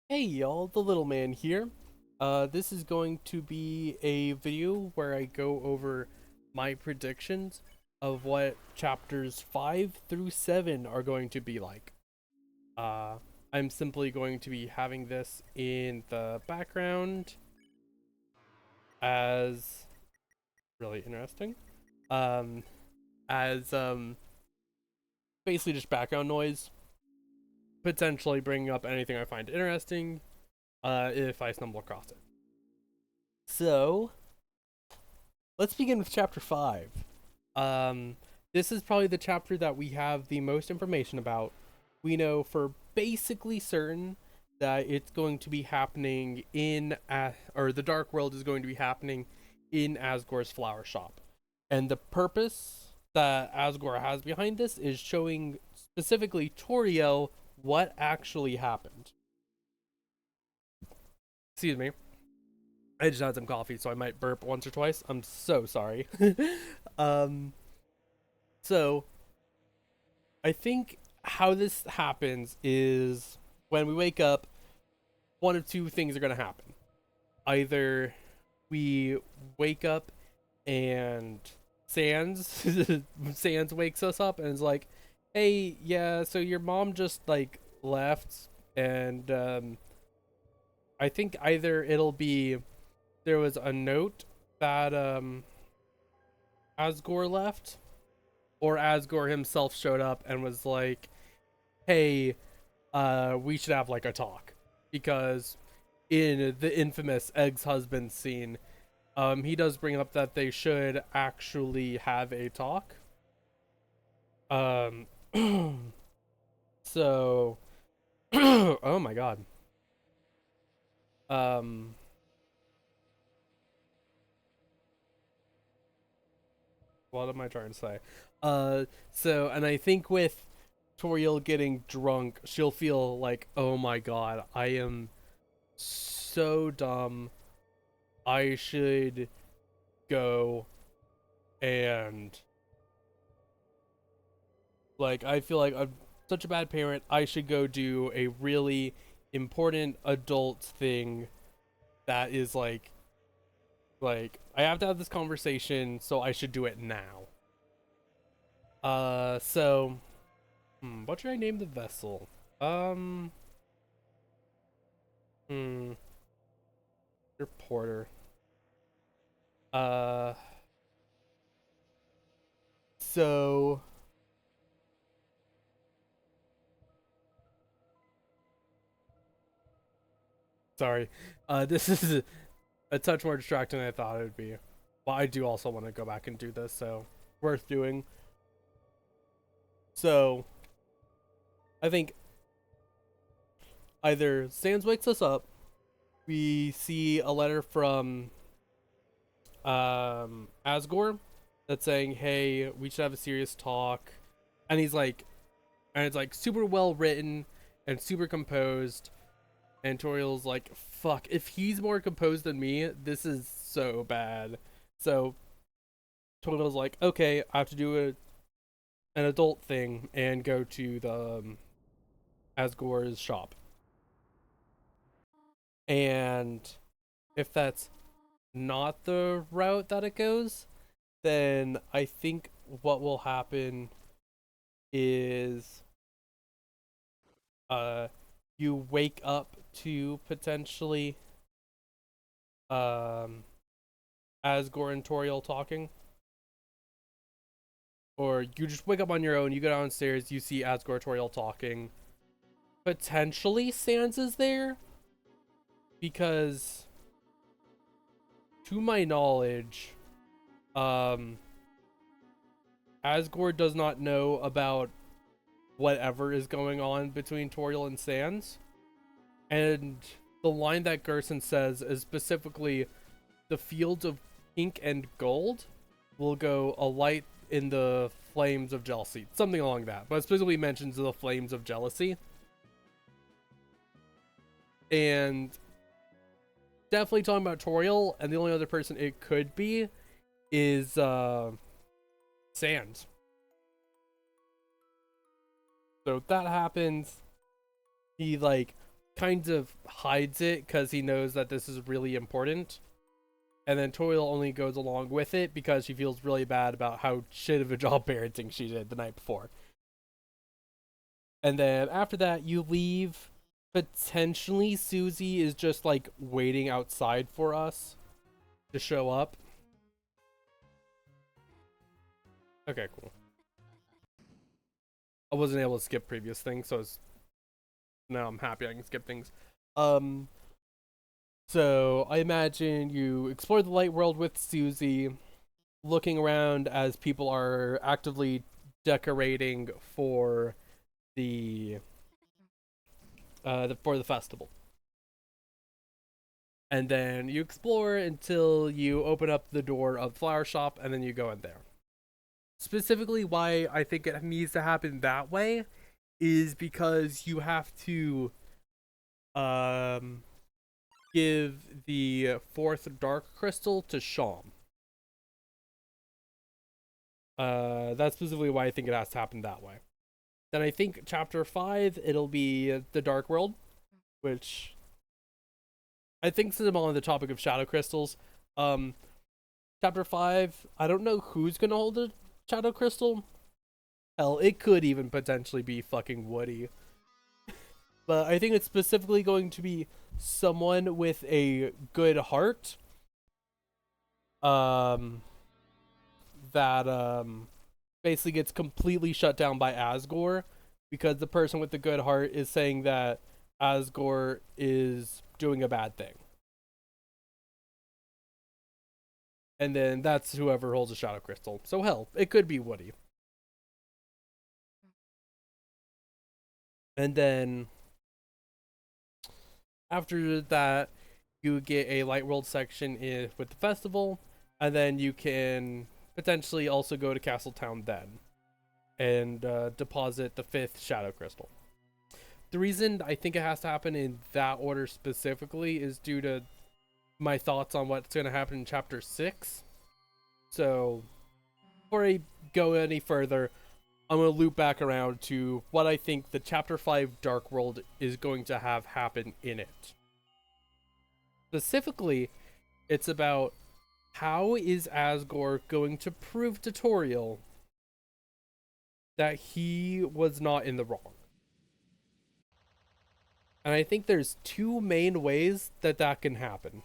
Hey y'all, the little man here. This is going to be a video where I go over my predictions of what chapters 5 through 7 are going to be like. Uh, I'm simply going to be having this in the background as really interesting. Um, as basically just background noise, potentially bringing up anything I find interesting, if I stumble across it. So, let's begin with chapter 5. Um, this is probably the chapter that we have the most information about. We know for basically certain that it's going to be happening or the Dark World is going to be happening in Asgore's flower shop. And the purpose that Asgore has behind this is showing specifically Toriel what actually happened. Excuse me. I just had some coffee, so I might burp once or twice. I'm so sorry. um, so I think how this happens is when we wake up, one of two things are going to happen. Either we wake up and Sans Sans wakes us up and is like, "Hey, yeah, so your mom just like left and I think either it'll be there was a note that Asgore left or Asgore himself showed up and was like, "Hey, we should have like a talk," because in the infamous Egg's husband scene, he does bring up that they should actually have a talk. Um, so, oh my god. Um, what am I trying to say? And I think with Toriel getting drunk, she'll feel like, oh my god, I am so dumb. I should go and like I feel like I'm such a bad parent. I should go do a really important adult thing that is like I have to have this conversation, so I should do it now. So what should I name the vessel? Um, hmm, Porter. Uh, so sorry. This is a touch more distracting than I thought it would be. Well, I do also want to go back and do this, so worth doing. So I think either Sans wakes us up, we see a letter from Asgore that's saying, "Hey, we should have a serious talk," and and it's like super well written and super composed. And Toriel's like, "Fuck! If he's more composed than me, this is so bad." So Toriel's like, "Okay, I have to do an adult thing and go to the Asgore's shop." And if that's not the route that it goes, then I think what will happen is uh you wake up to potentially um Asgore and Toriel talking. Or you just wake up on your own, you go downstairs, you see Asgore Toriel talking. Potentially Sans is there, because to my knowledge, um Asgore does not know about whatever is going on between Toriel and Sans. And the line that Gerson says is specifically the fields of pink and gold will go alight in the flames of jealousy. Something along that. But it specifically mentions the flames of jealousy. And definitely talking about Toriel, and the only other person it could be is Sans. So if that happens, he like kind of hides it because he knows that this is really important. And then Toil only goes along with it because she feels really bad about how shit of a job parenting she did the night before. And then after that, you leave. Potentially, Susie is just like waiting outside for us to show up. Okay, cool. I wasn't able to skip previous things, so now I'm happy I can skip things. So I imagine you explore the light world with Susie, looking around as people are actively decorating for the for the festival. And then you explore until you open up the door of the flower shop, and then you go in there. Specifically, why I think it needs to happen that way is because you have to um give the fourth dark crystal to Sham. That's specifically why I think it has to happen that way. Then I think chapter 5 it'll be the Dark World, which I think since I'm on the topic of shadow crystals, chapter 5, I don't know who's gonna hold a shadow crystal. Hell, it could even potentially be fucking Woody. But I think it's specifically going to be someone with a good heart. That basically gets completely shut down by Asgore because the person with the good heart is saying that Asgore is doing a bad thing. And then that's whoever holds a shadow crystal. So hell, it could be Woody. And then after that, you get a light world section with the festival, and then you can potentially also go to Castletown then and deposit the 5th shadow crystal. The reason I think it has to happen in that order specifically is due to my thoughts on what's going to happen in chapter 6. So before I go any further, I'm going to loop back around to what I think the chapter 5 Dark World is going to have happen in it. Specifically, it's about how is Asgore going to prove to Toriel that he was not in the wrong. And I think there's 2 main ways that that can happen.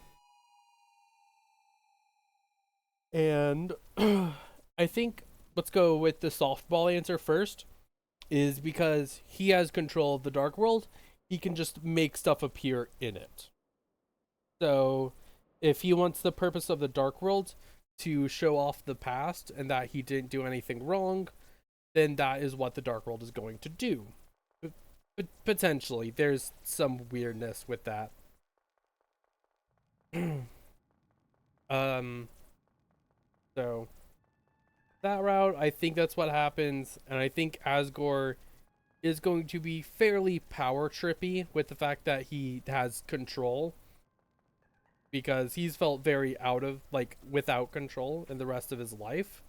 And I think let's go with the softball answer first, is because he has control of the Dark World, he can just make stuff appear in it. So if he wants the purpose of the Dark World to show off the past and that he didn't do anything wrong, then that is what the Dark World is going to do. But potentially, there's some weirdness with that. So that route, I think that's what happens, and I think Asgore is going to be fairly power trippy with the fact that he has control, because he's felt very out of, like, without control in the rest of his life.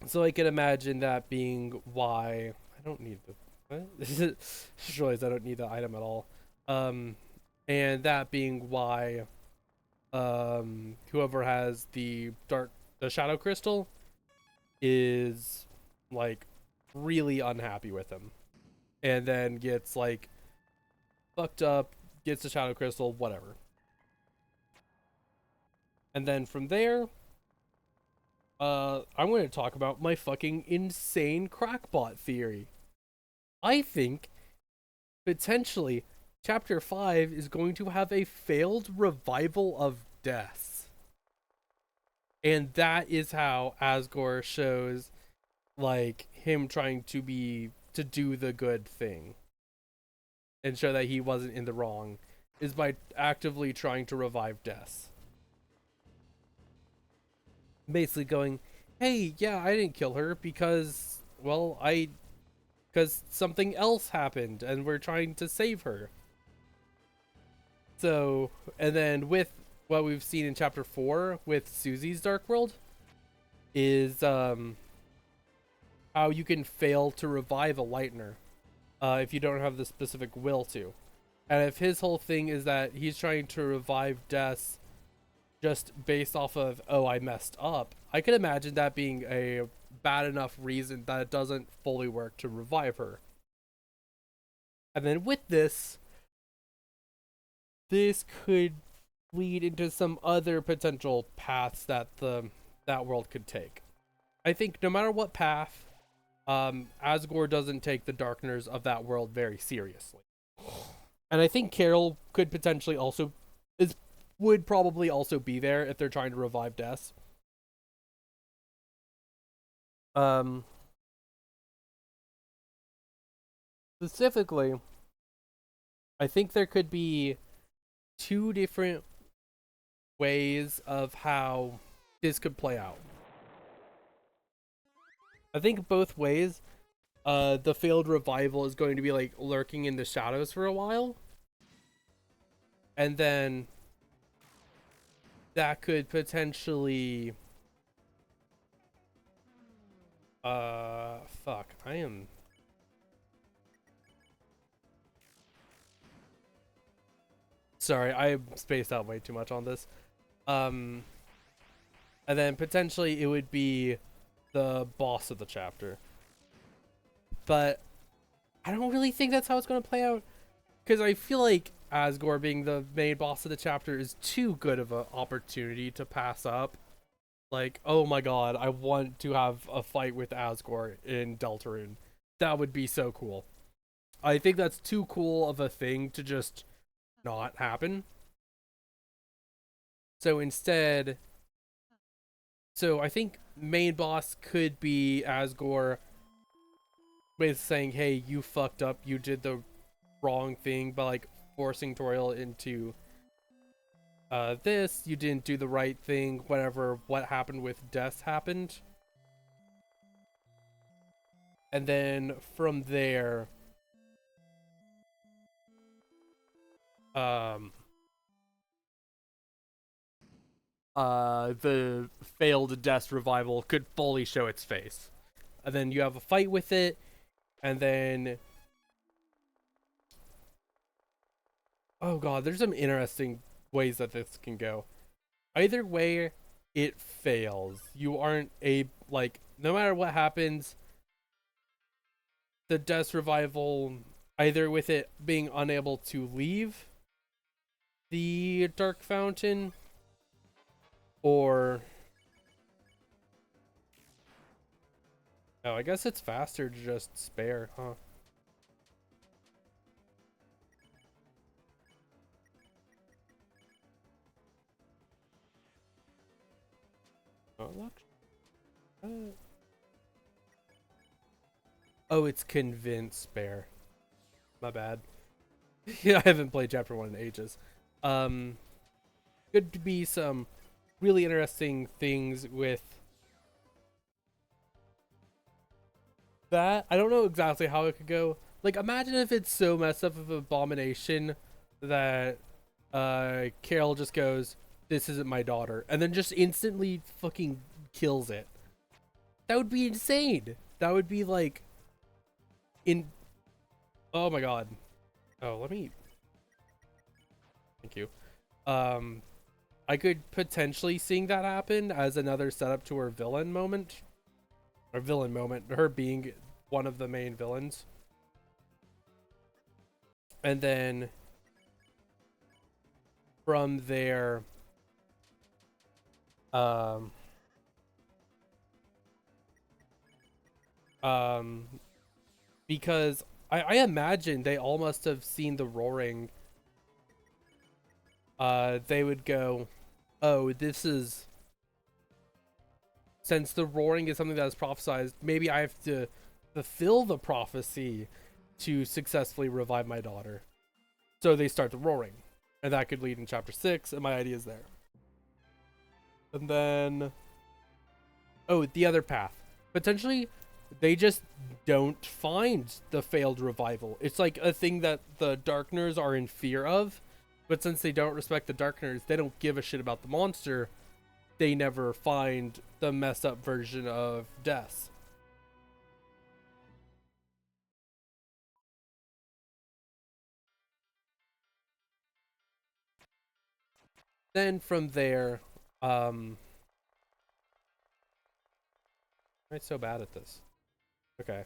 So I can imagine that being why I don't need the what? Just realized I don't need the item at all. And that being why whoever has the shadow crystal is like really unhappy with him, and then gets like fucked up, gets the shadow crystal, whatever. And then from there, I'm going to talk about my fucking insane crackbot theory. I think potentially chapter 5 is going to have a failed revival of deaths. And that is how Asgore shows like him trying to do the good thing and show that he wasn't in the wrong, is by actively trying to revive deaths. Basically going, hey, yeah, I didn't kill her because, well, because something else happened and we're trying to save her. So, and then with what we've seen in chapter 4 with Susie's Dark World is how you can fail to revive a Lightner. if you don't have the specific will to. And if his whole thing is that he's trying to revive Des just based off of, oh, I messed up, I can imagine that being a bad enough reason that it doesn't fully work to revive her. And then with this could lead into some other potential paths that that world could take. I think no matter what path, Asgore doesn't take the darkness of that world very seriously. And I think Carol could potentially also would probably also be there if they're trying to revive Des. Specifically, I think there could be two different ways of how this could play out. I think both ways, the failed revival is going to be like lurking in the shadows for a while. And then that could potentially fuck, I am sorry, I spaced out way too much on this. And then potentially it would be the boss of the chapter. But I don't really think that's how it's going to play out, because I feel like Asgore being the main boss of the chapter is too good of an opportunity to pass up. Like, oh my god, I want to have a fight with Asgore in Deltarune. That would be so cool. I think that's too cool of a thing to just not happen. So instead, I think main boss could be Asgore with saying, hey, you fucked up, you did the wrong thing by like forcing Toriel into this, you didn't do the right thing, whatever, what happened with Des happened. And then from there, the failed Des revival could fully show its face. And then you have a fight with it, and then oh god, there's some interesting ways that this can go. Either way, it fails. You aren't like, no matter what happens, the Des revival, either with it being unable to leave the Dark Fountain, or oh, I guess it's faster to just spare, huh? Oh, look. Oh, it's convince spare. My bad. Yeah, I haven't played chapter 1 in ages. Could be some really interesting things with that. I don't know exactly how it could go. Like, imagine if it's so messed up of an abomination that Carol just goes, this isn't my daughter, and then just instantly fucking kills it. That would be insane. That would be like oh my god. Oh, let me, thank you. I could potentially seeing that happen as another setup to her villain moment. Or villain moment, her being one of the main villains. And then from there, because I imagine they all must have seen the roaring. They would go, oh, this is, since the roaring is something that is prophesized, maybe I have to fulfill the prophecy to successfully revive my daughter. So they start the roaring, and that could lead in chapter 6, and my idea is there. And then, oh, the other path. Potentially, they just don't find the failed revival. It's like a thing that the Darkners are in fear of, but since they don't respect the Darkners, they don't give a shit about the monster. They never find the messed up version of Des. Then from there, I'm so bad at this. Okay.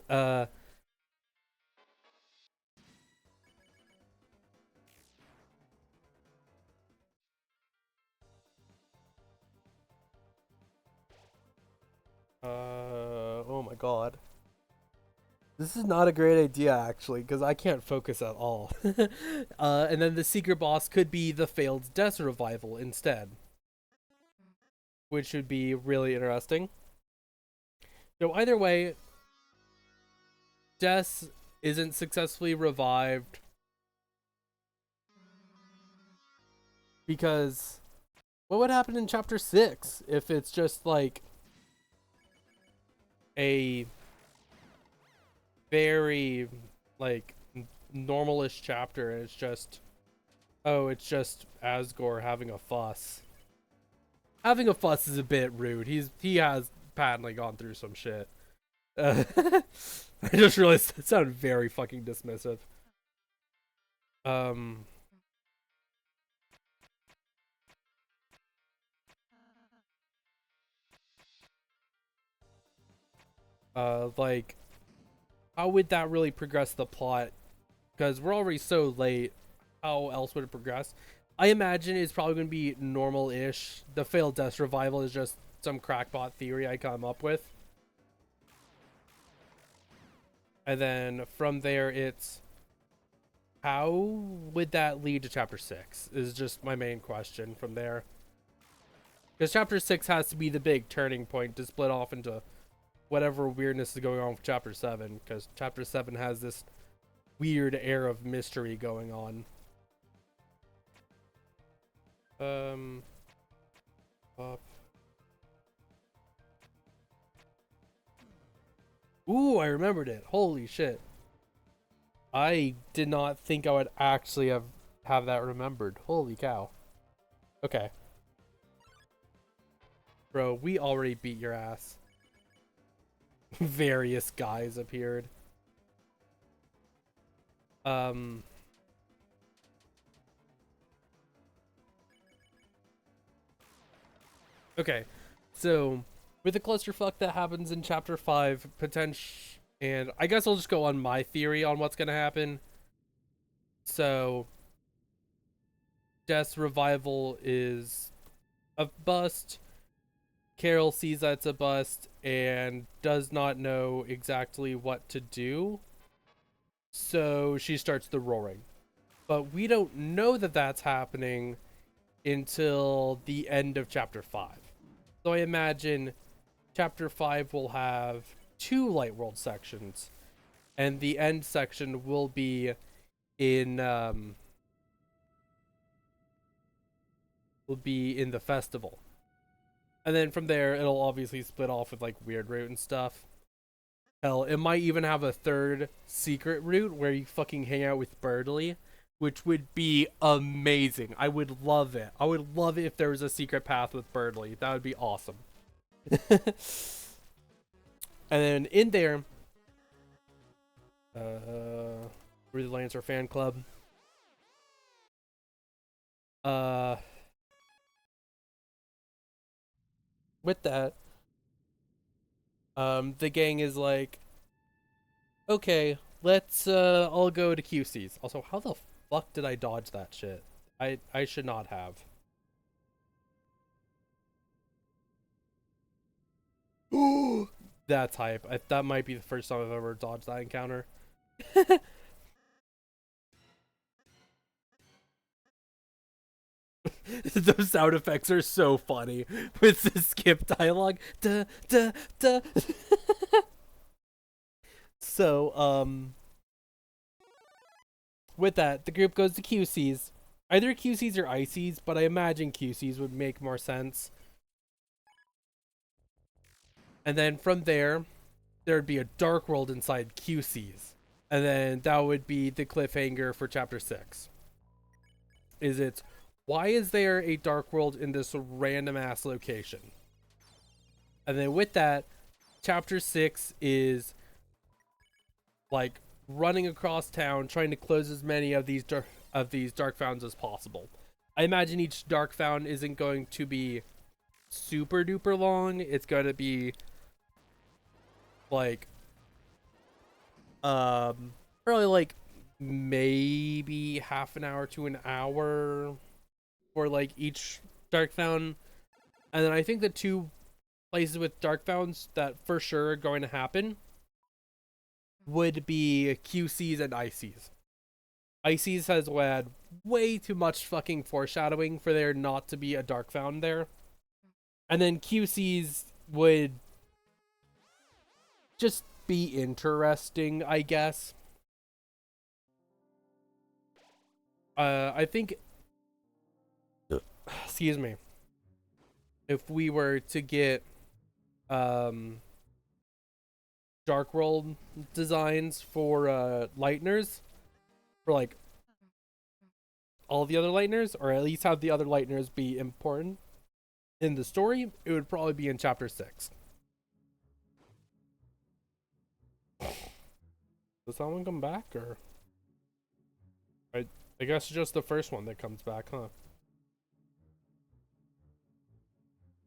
uh, oh my god. This is not a great idea, actually, because I can't focus at all. And then the secret boss could be the failed Death Revival instead, which would be really interesting. So either way, Death isn't successfully revived because what would happen in Chapter 6 if it's just like a very like normalish chapter and it's just, oh, it's just Asgore having a fuss. Having a fuss is a bit rude. He has patently gone through some shit. I just realized that sounded very fucking dismissive. Um like how would that really progress the plot? Because we're already so late. How else would it progress? I imagine it's probably going to be normal-ish. The failed Death Revival is just some crackpot theory I come up with. And then from there, it's how would that lead to Chapter 6 is just my main question from there. Because Chapter 6 has to be the big turning point to split off into whatever weirdness is going on with Chapter 7. Because Chapter 7 has this weird air of mystery going on. Up. Ooh, I remembered it. Holy shit. I did not think I would actually have that remembered. Holy cow. Okay. Bro, we already beat your ass. Various guys appeared. Okay. So, with the clusterfuck that happens in Chapter 5, and I guess I'll just go on my theory on what's gonna happen. So, Death's revival is a bust. Carol sees that it's a bust and does not know exactly what to do. So she starts the roaring. But we don't know that that's happening until the end of Chapter 5. So I imagine Chapter 5 will have 2 Light World sections. And the end section will be in the festival. And then from there, it'll obviously split off with like weird route and stuff. Hell, it might even have a third secret route where you fucking hang out with Birdly, which would be amazing. I would love it. I would love it if there was a secret path with Birdly. That would be awesome. And then in there, Through the Lancer fan club. With that, the gang is like, okay, let's all go to QC's. Also, how the fuck did I dodge that shit? I should not have. That's hype. That might be the first time I've ever dodged that encounter. Those sound effects are so funny with the skip dialogue. Duh, duh, duh. So, with that, the group goes to QC's. Either QC's or IC's, but I imagine QC's would make more sense. And then from there, there'd be a dark world inside QC's. And then that would be the cliffhanger for Chapter 6. Why is there a dark world in this random ass location? And then with that, Chapter 6 is like running across town trying to close as many of these dark founds as possible. I imagine each Dark Fountain isn't going to be super duper long. It's going to be like probably like maybe half an hour to an hour for like each Dark Fountain. And then I think the two places with Dark Fountains that for sure are going to happen would be QCs and ICs. ICs has had way too much fucking foreshadowing for there not to be a Dark Fountain there. And then QCs would just be interesting, I guess. I think, excuse me, if we were to get Dark World designs for Lightners, for like all the other Lightners, or at least have the other Lightners be important in the story, it would probably be in chapter 6. Does someone come back, or I guess it's just the first one that comes back, huh?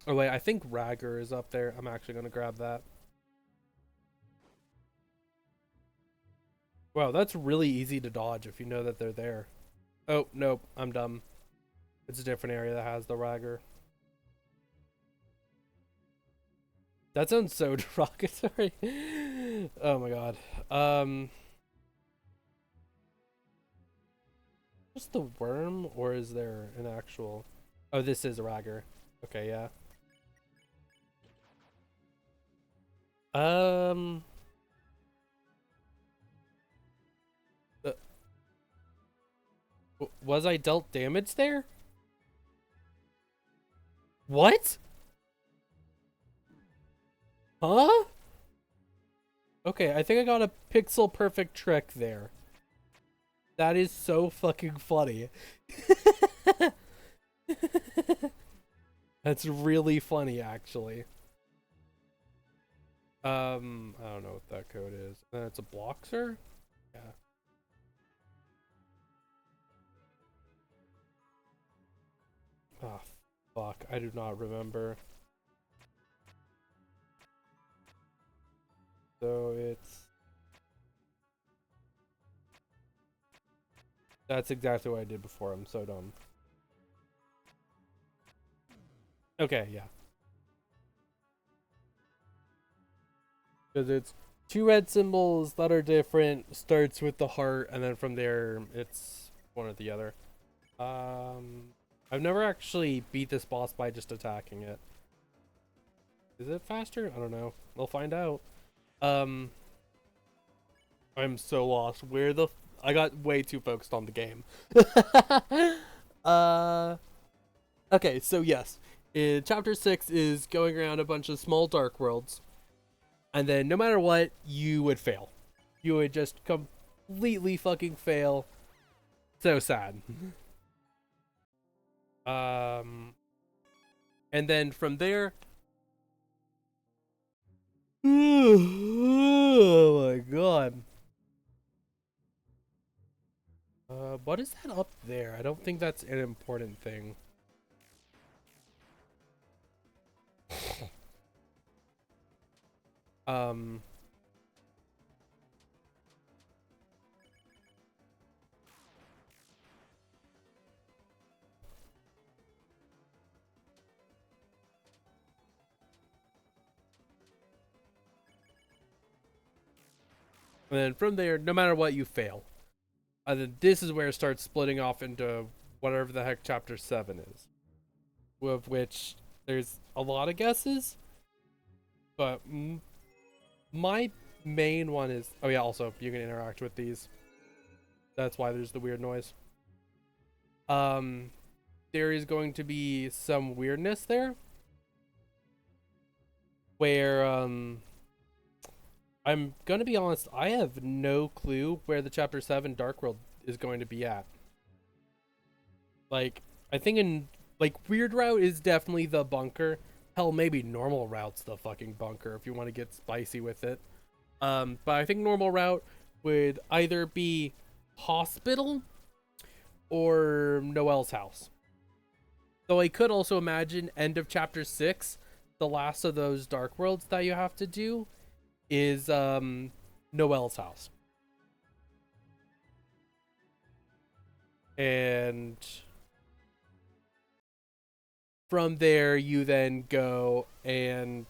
Oh wait, I think Ragger is up there. I'm actually gonna grab that. Wow, that's really easy to dodge if you know that they're there. Oh, nope, I'm dumb. It's a different area that has the Ragger. That sounds so derogatory. Oh my god. Just the worm, or is there an actual... Oh, this is a Ragger. Okay, yeah. Uh, was I dealt damage there? What? Huh? Okay, I think I got a pixel perfect trick there. That is so fucking funny. That's really funny, actually. I don't know what that code is. It's a Bloxer? Yeah. Oh, fuck. I do not remember. So it's... That's exactly what I did before. I'm so dumb. Okay, yeah. Because it's 2 red symbols that are different, starts with the heart, and then from there, it's one or the other. I've never actually beat this boss by just attacking it. Is it faster? I don't know. We'll find out. I'm so lost. Where the... I got way too focused on the game. Okay, so yes. Chapter 6 is going around a bunch of small dark worlds. And then no matter what, you would fail. You would just completely fucking fail. So sad. And then from there... Oh my god. What is that up there? I don't think that's an important thing. And then from there, no matter what, you fail. And then this is where it starts splitting off into whatever the heck chapter 7 is. Of which there's a lot of guesses. But my main one is... Oh yeah, also, you can interact with these. That's why there's the weird noise. There is going to be some weirdness there. Where, I'm gonna be honest, I have no clue where the Chapter 7 Dark World is going to be at. Like, I think in, like, Weird Route is definitely the bunker. Hell, maybe Normal Route's the fucking bunker if you want to get spicy with it. But I think Normal Route would either be Hospital or Noelle's house. Though I could also imagine end of chapter 6, the last of those dark worlds that you have to do is Noelle's house. And from there you then go and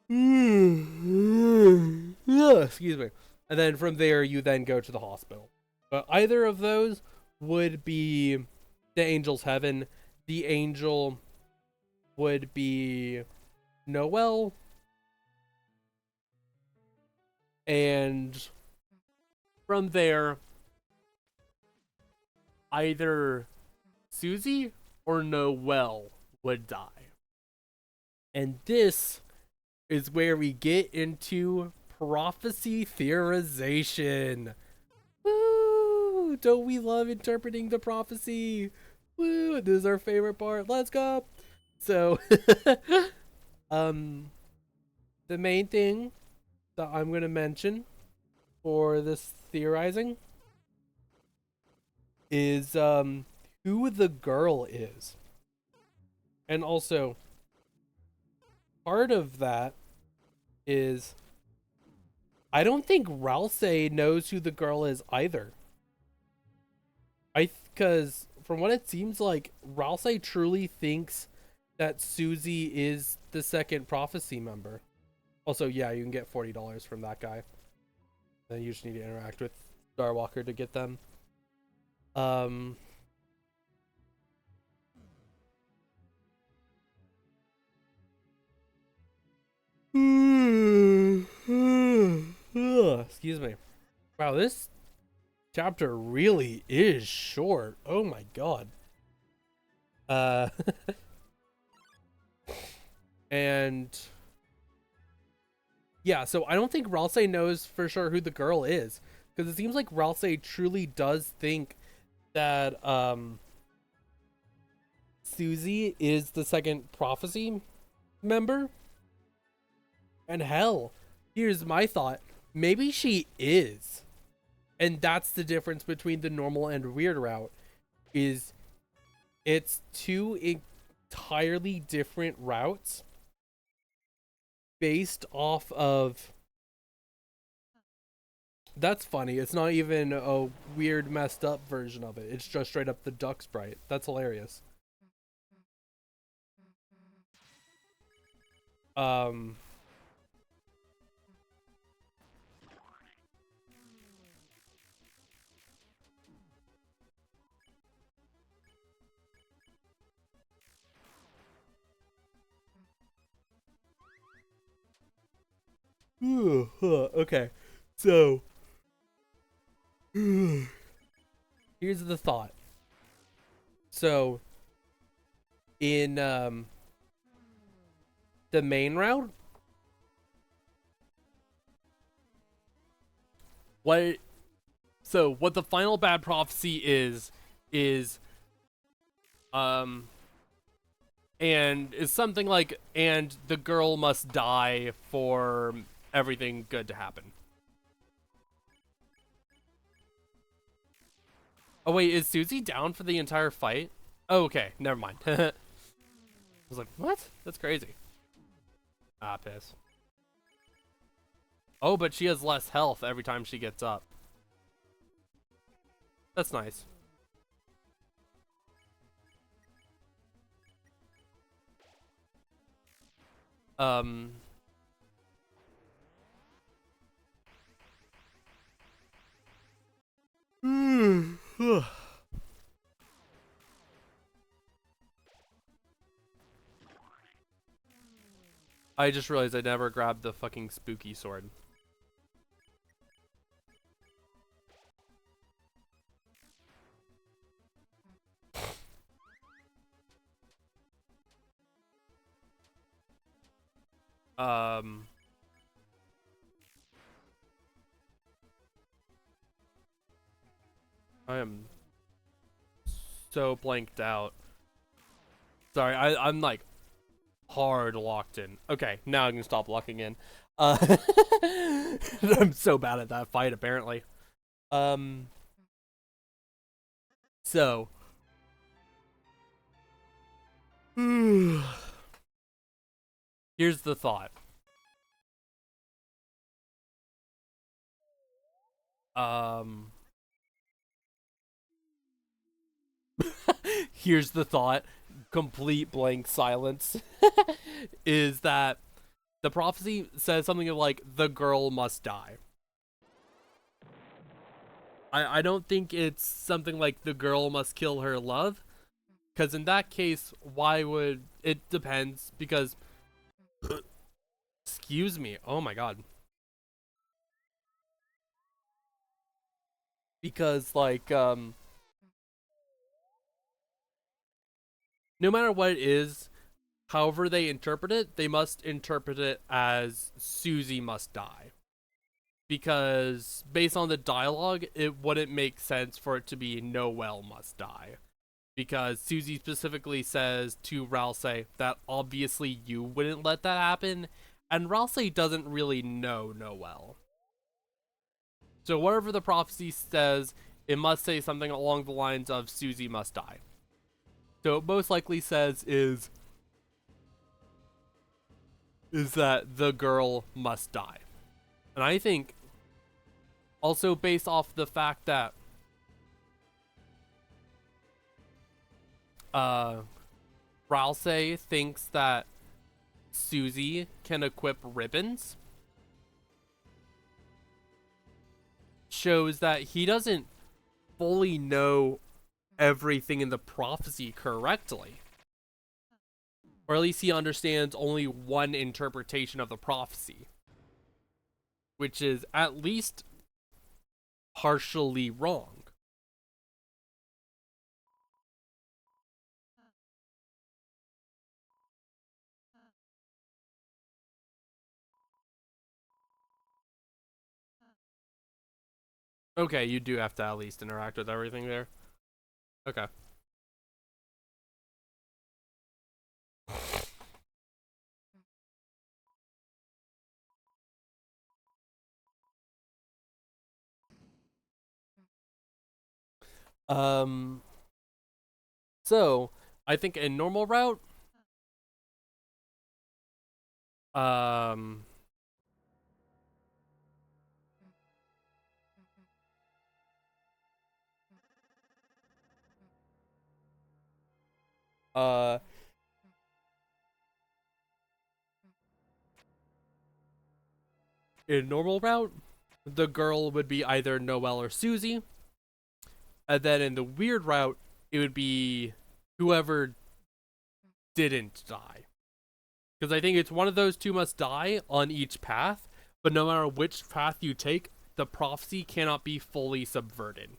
excuse me. And then from there you then go to the hospital. But either of those would be the angel's heaven. The angel would be Noelle. And from there, either Susie or Noelle would die. And this is where we get into prophecy theorization. Woo! Don't we love interpreting the prophecy? Woo! This is our favorite part. Let's go. So, the main thing that I'm gonna mention for this theorizing is who the girl is, and also part of that is I don't think Ralsei knows who the girl is either. Because from what it seems like, Ralsei truly thinks that Susie is the second prophecy member. Also, yeah, you can get $40 from that guy. Then you just need to interact with Starwalker to get them. Excuse me. Wow, this chapter really is short. Oh my god. And yeah, so I don't think Ralsei knows for sure who the girl is, because it seems like Ralsei truly does think that Susie is the second prophecy member. And hell, here's my thought. Maybe she is. And that's the difference between the normal and weird route, is it's two entirely different routes based off of... That's funny. It's not even a weird messed up version of it. It's just straight up the duck sprite. That's hilarious. Okay, so here's the thought. So in the main route, what the final bad prophecy is and is something like, and the girl must die for everything good to happen. Oh wait, is Susie down for the entire fight? Oh, okay, never mind. I was like, what? That's crazy. Ah, piss. Oh, but she has less health every time she gets up. That's nice. I just realized I never grabbed the fucking spooky sword. I am so blanked out. Sorry, I'm like hard locked in. Okay, now I can stop locking in. I'm so bad at that fight apparently. So Here's the thought. Um, Here's the thought. Complete blank silence. Is that the prophecy says something of like, the girl must die. I don't think it's something like the girl must kill her love. Because in that case, why would it depends? Because, excuse me, oh my god. Because like no matter what it is, however they interpret it, they must interpret it as Susie must die. Because based on the dialogue, it wouldn't make sense for it to be Noelle must die. Because Susie specifically says to Ralsei that obviously you wouldn't let that happen, and Ralsei doesn't really know Noelle. So whatever the prophecy says, it must say something along the lines of Susie must die. So it most likely says is that the girl must die. And I think also based off the fact that Ralsei thinks that Susie can equip ribbons, shows that he doesn't fully know everything in the prophecy correctly. Or at least he understands only one interpretation of the prophecy, which is at least partially wrong. Okay, you do have to at least interact with everything there. Okay. Um, so I think a normal route, um, uh, in normal route, the girl would be either Noelle or Susie, and then in the weird route, it would be whoever didn't die. Because I think it's one of those two must die on each path, but no matter which path you take, the prophecy cannot be fully subverted.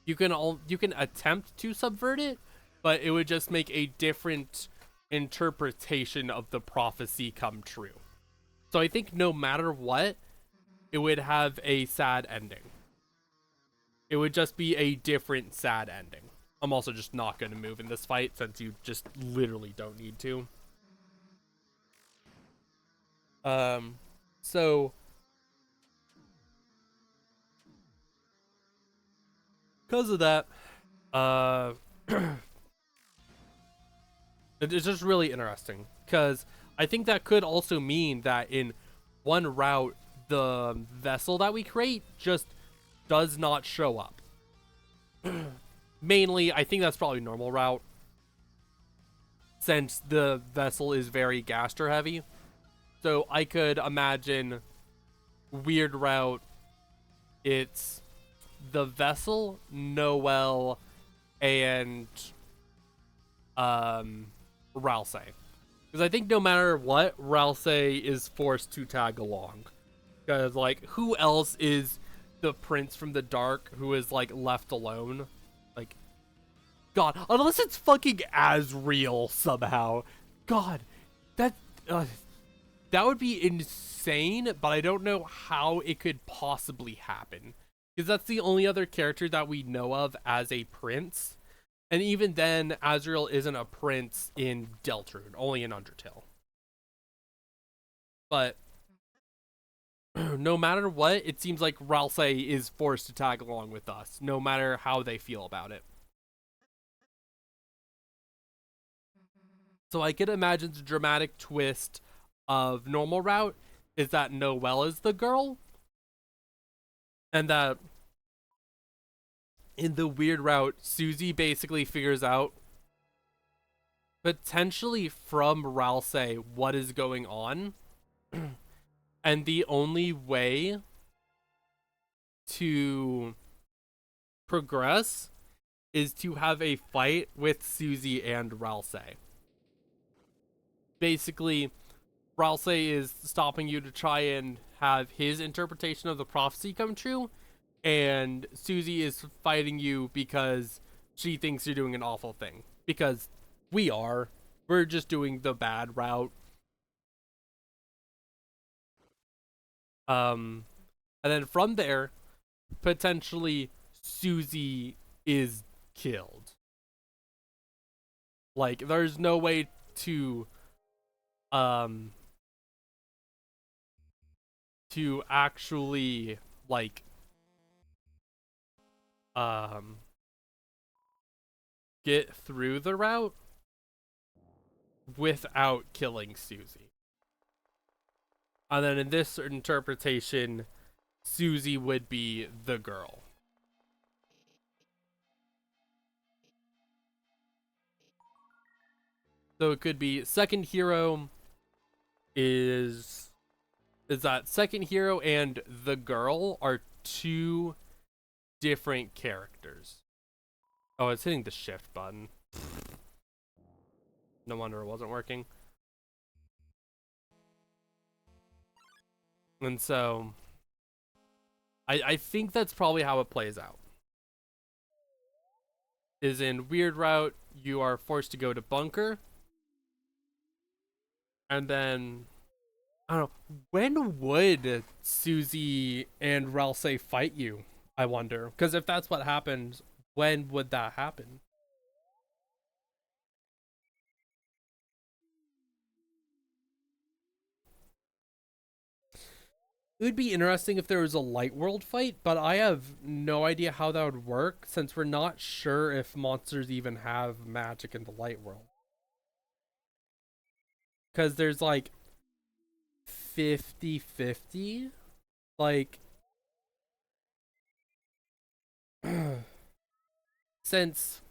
You can attempt to subvert it, but it would just make a different interpretation of the prophecy come true. So I think no matter what, it would have a sad ending. It would just be a different sad ending. I'm also just not going to move in this fight since you just literally don't need to. So because of that, uh, it's just really interesting because I think that could also mean that in one route, the vessel that we create just does not show up. Mainly, I think that's probably normal route since the vessel is very gaster heavy. So I could imagine weird route. It's the vessel, Noelle, and Ralsei. Because I think no matter what, Ralsei is forced to tag along. Because, like, who else is the prince from the dark who is, like, left alone? Like, God, unless it's fucking Asriel somehow. God, that would be insane, but I don't know how it could possibly happen. Because that's the only other character that we know of as a prince. And even then, Asriel isn't a prince in Deltarune, only in Undertale. But no matter what, it seems like Ralsei is forced to tag along with us, no matter how they feel about it. So I could imagine the dramatic twist of normal route is that Noelle is the girl, and that in the weird route, Susie basically figures out, potentially from Ralsei, what is going on. And the only way to progress is to have a fight with Susie and Ralsei. Basically, Ralsei is stopping you to try and have his interpretation of the prophecy come true, and Susie is fighting you because she thinks you're doing an awful thing. Because we are. We're just doing the bad route. And then from there, potentially Susie is killed. Like, there's no way to actually, like, get through the route without killing Susie. And then in this interpretation, Susie would be the girl. So it could be second hero is that second hero and the girl are two different characters. Oh, it's hitting the shift button. No wonder it wasn't working. And so I think that's probably how it plays out. Is in weird route, you are forced to go to bunker. And then I don't know, when would Susie and Ralsei fight you? I wonder. Because if that's what happened, when would that happen? It would be interesting if there was a light world fight, but I have no idea how that would work since we're not sure if monsters even have magic in the light world. Because there's like 50-50. Like, since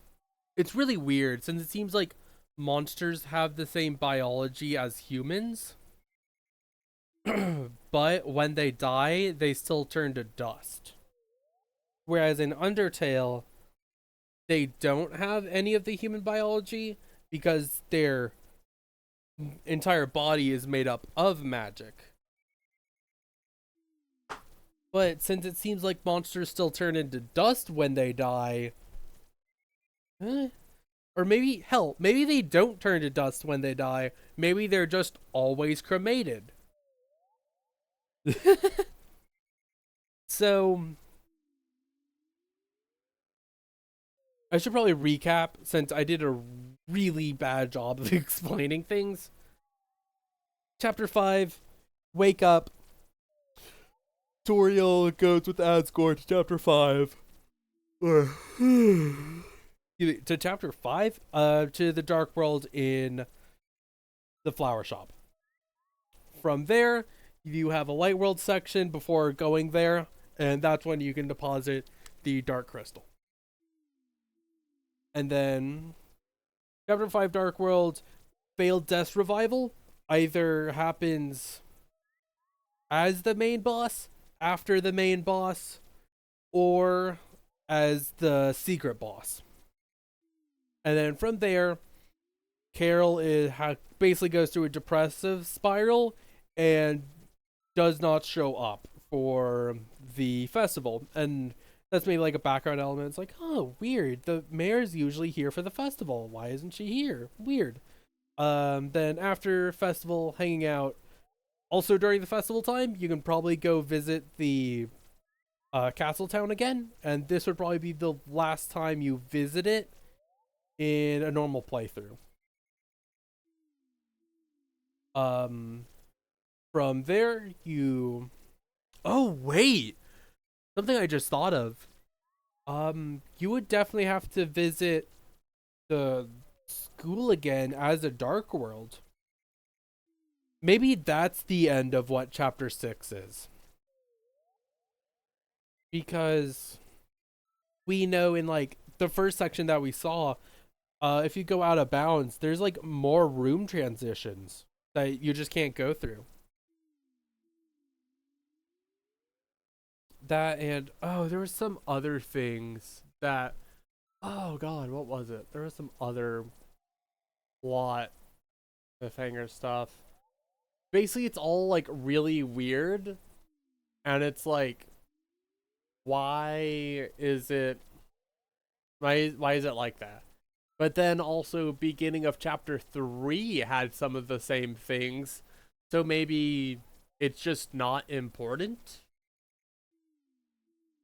it's really weird, since it seems like monsters have the same biology as humans. But when they die, they still turn to dust. Whereas in Undertale, they don't have any of the human biology because their entire body is made up of magic. But since it seems like monsters still turn into dust when they die, or maybe, hell, maybe they don't turn to dust when they die. Maybe they're just always cremated. So I should probably recap since I did a really bad job of explaining things. Chapter 5, wake up. Toriel goes with Asgore to chapter 5. To chapter 5, to the Dark World in the flower shop. From there, you have a light world section before going there, and that's when you can deposit the dark crystal. And then chapter 5 Dark World, failed death revival either happens as the main boss, after the main boss, or as the secret boss. And then from there, Carol basically goes through a depressive spiral and does not show up for the festival. And that's maybe like a background element. It's like, oh, weird. The mayor's usually here for the festival. Why isn't she here? Weird. Then after festival, hanging out. Also during the festival time, you can probably go visit the castle town again. And this would probably be the last time you visit it in a normal playthrough. From there, you... Oh, wait! Something I just thought of. You would definitely have to visit the school again as a dark world. Maybe that's the end of what chapter 6 is. Because we know in like the first section that we saw, if you go out of bounds, there's like more room transitions that you just can't go through. That and oh, there were some other things that oh god, what was it? There was some other plot cliffhanger stuff. Basically, it's all like really weird, and it's like, why is it? Why is it like that? But then also, beginning of chapter 3 had some of the same things, so maybe it's just not important.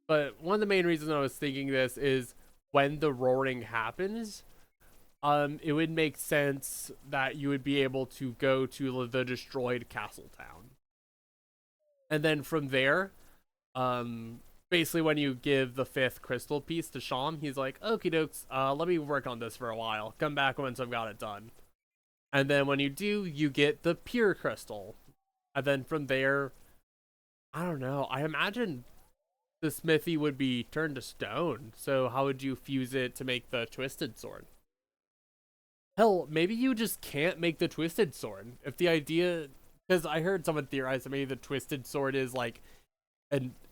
But one of the main reasons I was thinking this is when the roaring happens, it would make sense that you would be able to go to the destroyed castle town. And then from there, basically when you give the 5th crystal piece to Sham, he's like, okie dokes, let me work on this for a while. Come back once I've got it done. And then when you do, you get the pure crystal. And then from there, I don't know, I imagine the smithy would be turned to stone. So how would you fuse it to make the twisted sword? Hell, maybe you just can't make the twisted sword. If the idea, because I heard someone theorize that maybe the twisted sword is like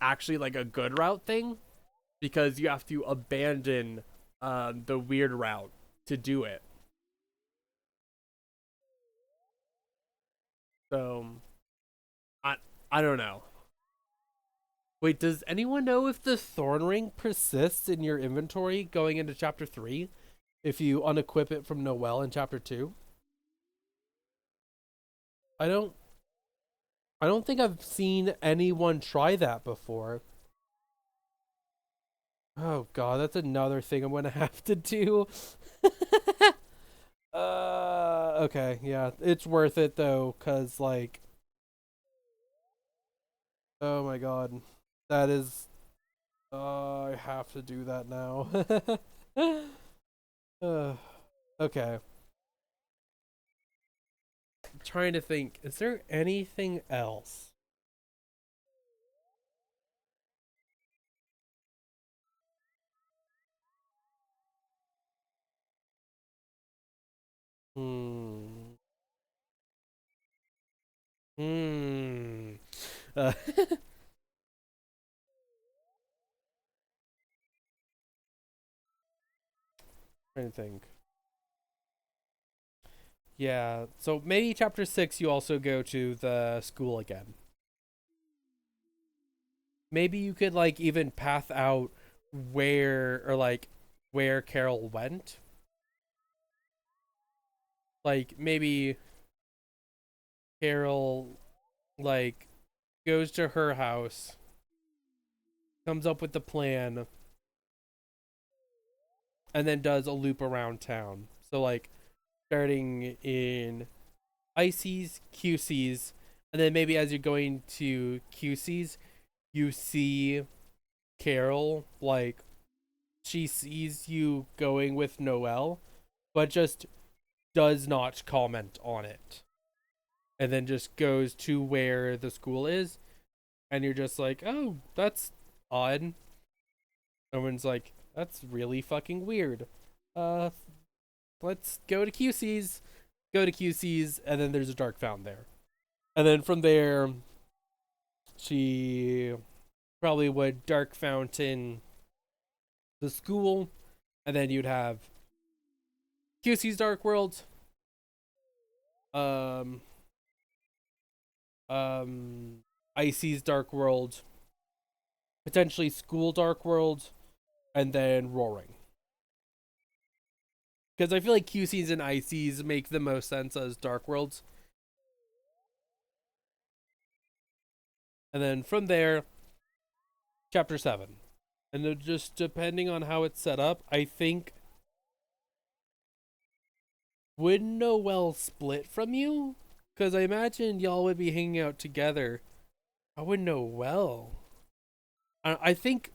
actually like a good route thing, because you have to abandon the weird route to do it. So I don't know. Wait, does anyone know if the thorn ring persists in your inventory going into chapter 3 if you unequip it from Noelle in chapter 2? I don't I don't think I've seen anyone try that before. Oh god, that's another thing I'm gonna have to do. Okay, yeah, it's worth it though, cause like, oh my god, that is, I have to do that now. Okay, I'm trying to think. Is there anything else? Hmm. Hmm. Uh, trying to think. Yeah, so maybe chapter 6 you also go to the school again. Maybe you could like even path out where or like where Carol went. Like maybe Carol like goes to her house, comes up with the plan, and then does a loop around town. So like starting in ICs, QCs, and then maybe as you're going to QCs, you see Carol like she sees you going with Noelle, but just does not comment on it. And then just goes to where the school is, and you're just like, oh, that's odd. Everyone's like, that's really fucking weird. Uh, let's go to QC's. Go to QC's, and then there's a dark fountain there. And then from there, she probably would dark fountain the school, and then you'd have QC's Dark World, um, IC's Dark World, potentially School Dark World, and then Roaring. Because I feel like QC's and IC's make the most sense as Dark Worlds. And then from there, Chapter 7. And then just depending on how it's set up, I think, would Noelle split from you? Because I imagine y'all would be hanging out together. I wouldn't know well. I think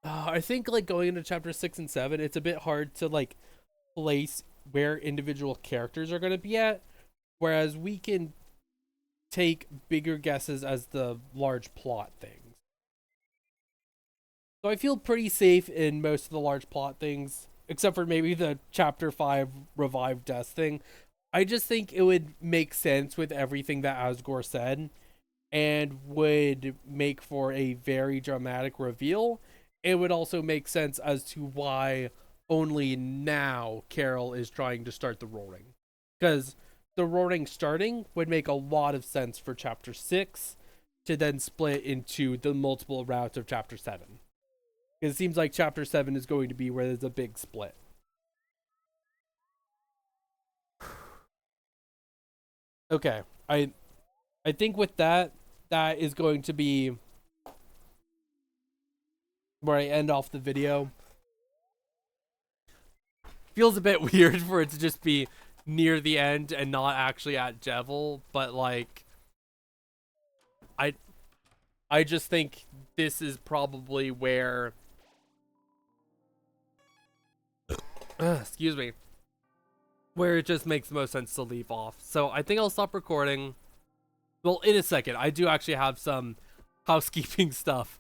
I think like going into chapter 6 and 7, it's a bit hard to like place where individual characters are going to be at, whereas we can take bigger guesses as the large plot things. So I feel pretty safe in most of the large plot things, except for maybe the chapter 5 revived death thing. I just think it would make sense with everything that Asgore said and would make for a very dramatic reveal. It would also make sense as to why only now Carol is trying to start the roaring. Because the roaring starting would make a lot of sense for chapter 6 to then split into the multiple routes of chapter 7. Because it seems like chapter 7 is going to be where there's a big split. Okay, I think with that is going to be where I end off the video. Feels a bit weird for it to just be near the end and not actually at Jevil, but like I just think this is probably where excuse me, where it just makes the most sense to leave off. So I think I'll stop recording. Well, in a second. I do actually have some housekeeping stuff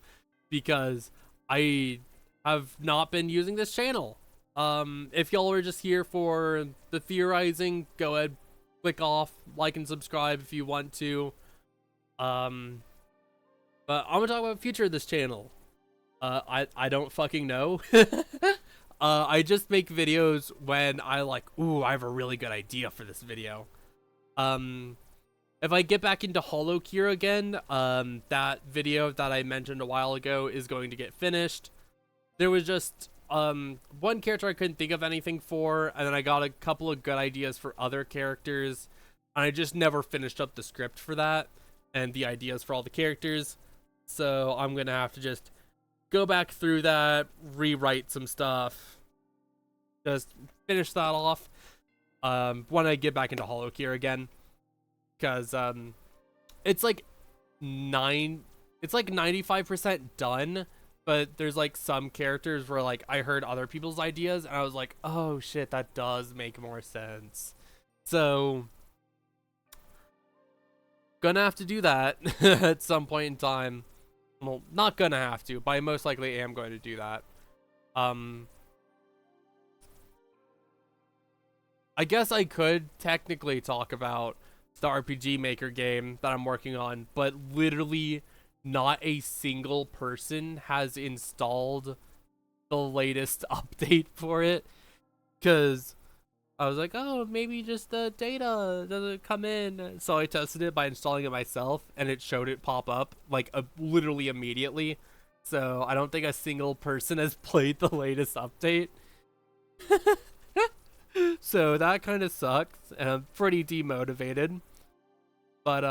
because I have not been using this channel. If y'all are just here for the theorizing, go ahead, click off, like and subscribe if you want to. But I'm gonna talk about the future of this channel. I don't fucking know. I just make videos when I like, ooh, I have a really good idea for this video. If I get back into HoloCure again, that video that I mentioned a while ago is going to get finished. There was just one character I couldn't think of anything for, and then I got a couple of good ideas for other characters, and I just never finished up the script for that and the ideas for all the characters. So I'm gonna have to just go back through that, rewrite some stuff, just finish that off when I get back into HoloCure again. Because it's like 95% done, but there's like some characters where like I heard other people's ideas and I was like, oh shit, that does make more sense. So gonna have to do that at some point in time. Well, not gonna have to, but I most likely am going to do that. I guess I could technically talk about the RPG Maker game that I'm working on, but literally not a single person has installed the latest update for it, because I was like, oh, maybe just the data doesn't come in. So I tested it by installing it myself, and it showed it pop up like literally immediately. So I don't think a single person has played the latest update. So that kind of sucks, and I'm pretty demotivated. But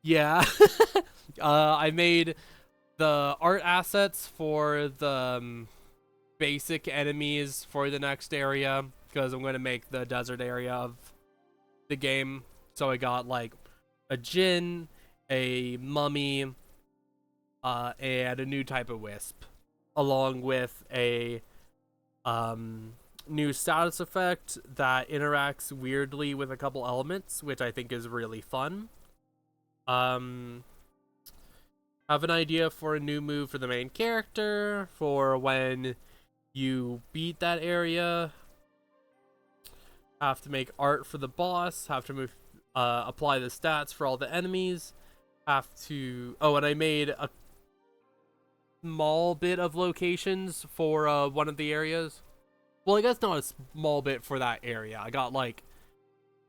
yeah. I made the art assets for the basic enemies for the next area, because I'm going to make the desert area of the game. So I got like a djinn, a mummy, and a new type of wisp, along with a new status effect that interacts weirdly with a couple elements, which I think is really fun. Have an idea for a new move for the main character for when you beat that area. Have to make art for the boss. Have to move, apply the stats for all the enemies. Have to... Oh, and I made a small bit of locations for one of the areas. Well, I guess not a small bit for that area. I got like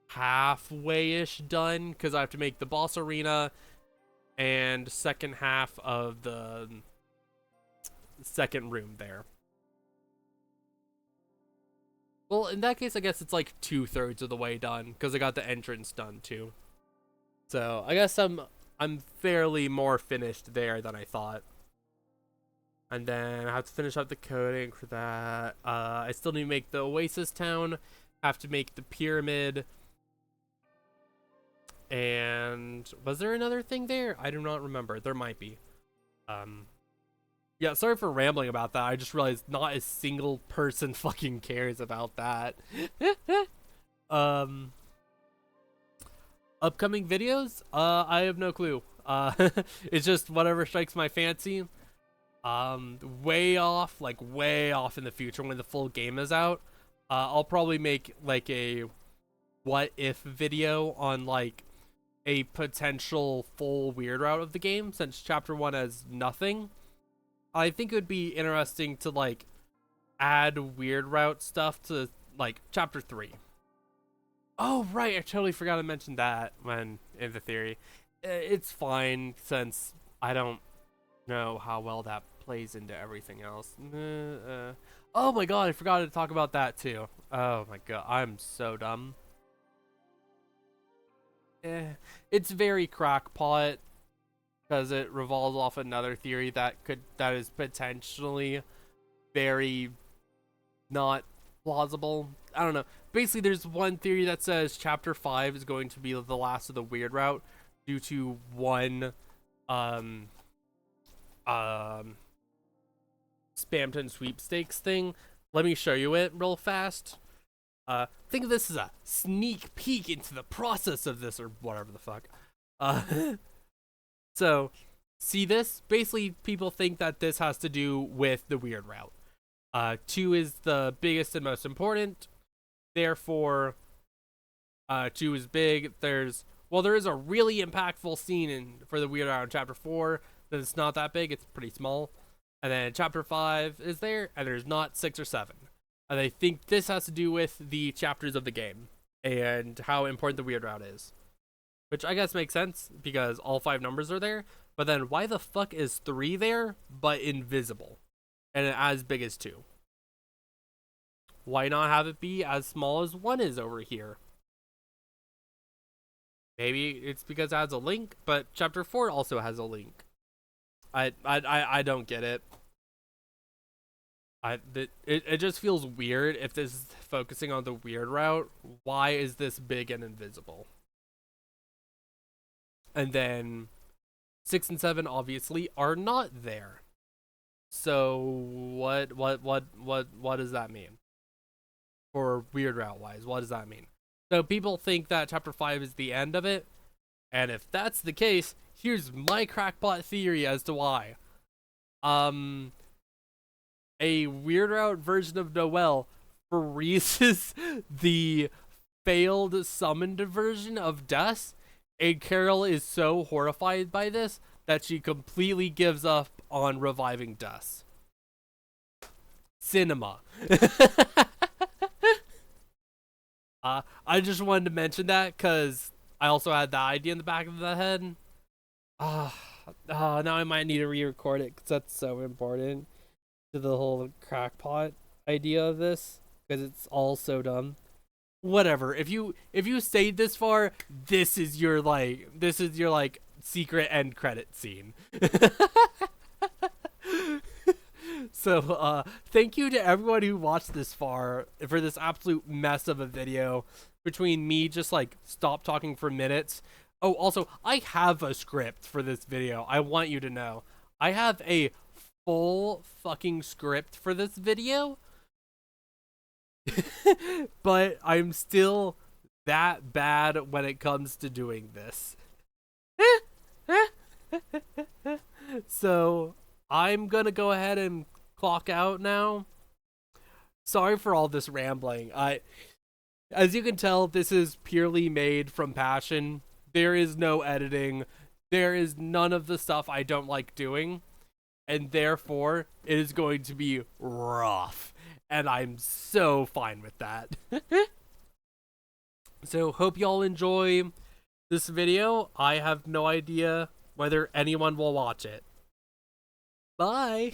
halfway-ish done because I have to make the boss arena and second half of the second room there. Well, in that case, I guess it's like 2/3 of the way done because I got the entrance done too. So I guess I'm fairly more finished there than I thought. And then I have to finish up the coding for that. I still need to make the Oasis Town. Have to make the pyramid. And was there another thing there? I do not remember. There might be. Yeah, sorry for rambling about that. I just realized not a single person fucking cares about that. um, Upcoming videos? I have no clue. It's just whatever strikes my fancy. Way off, like way off in the future when the full game is out. I'll probably make like a what if video on like a potential full weird route of the game, since chapter 1 has nothing. I think it would be interesting to like add weird route stuff to like chapter 3. Oh right, I totally forgot to mention that when in the theory. It's fine since I don't know how well that plays into everything else. Oh my god, I forgot to talk about that too. Oh my god, I'm so dumb. It's very crackpot because it revolves off another theory that is potentially very not plausible. I don't know. Basically, there's one theory that says chapter 5 is going to be the last of the weird route due to one Spamton sweepstakes thing. Let me show you it real fast. Think of this as a sneak peek into the process of this, or whatever the fuck. So, see this? Basically, people think that this has to do with the weird route. 2 is the biggest and most important. Therefore, 2 is big. There is a really impactful scene for the weird route in chapter 4. That it's not that big. It's pretty small. And then chapter 5 is there, and there's not 6 or 7. And I think this has to do with the chapters of the game and how important the weird route is. Which I guess makes sense because all 5 numbers are there. But then why the fuck is 3 there but invisible and as big as 2? Why not have it be as small as 1 is over here? Maybe it's because it has a link, but chapter 4 also has a link. I don't get it. It just feels weird if this is focusing on the weird route. Why is this big and invisible? And then 6 and 7 obviously are not there. So what does that mean? For weird route wise, what does that mean? So people think that chapter 5 is the end of it. And if that's the case, here's my crackpot theory as to why. A weird route version of Noelle freezes the failed summoned version of Dust, and Carol is so horrified by this that she completely gives up on reviving Dust. Cinema. I just wanted to mention that because I also had that idea in the back of the head. Now I might need to re-record it because that's so important to the whole crackpot idea of this because it's all so dumb. Whatever. If you stayed this far, this is your secret end credit scene. So thank you to everyone who watched this far for this absolute mess of a video between me just like stop talking for minutes. Oh, also, I have a script for this video. I want you to know. I have a full fucking script for this video. But I'm still that bad when it comes to doing this. So I'm gonna go ahead and clock out now. Sorry for all this rambling. As you can tell, this is purely made from passion. There is no editing. There is none of the stuff I don't like doing. And therefore, it is going to be rough. And I'm so fine with that. So, hope y'all enjoy this video. I have no idea whether anyone will watch it. Bye!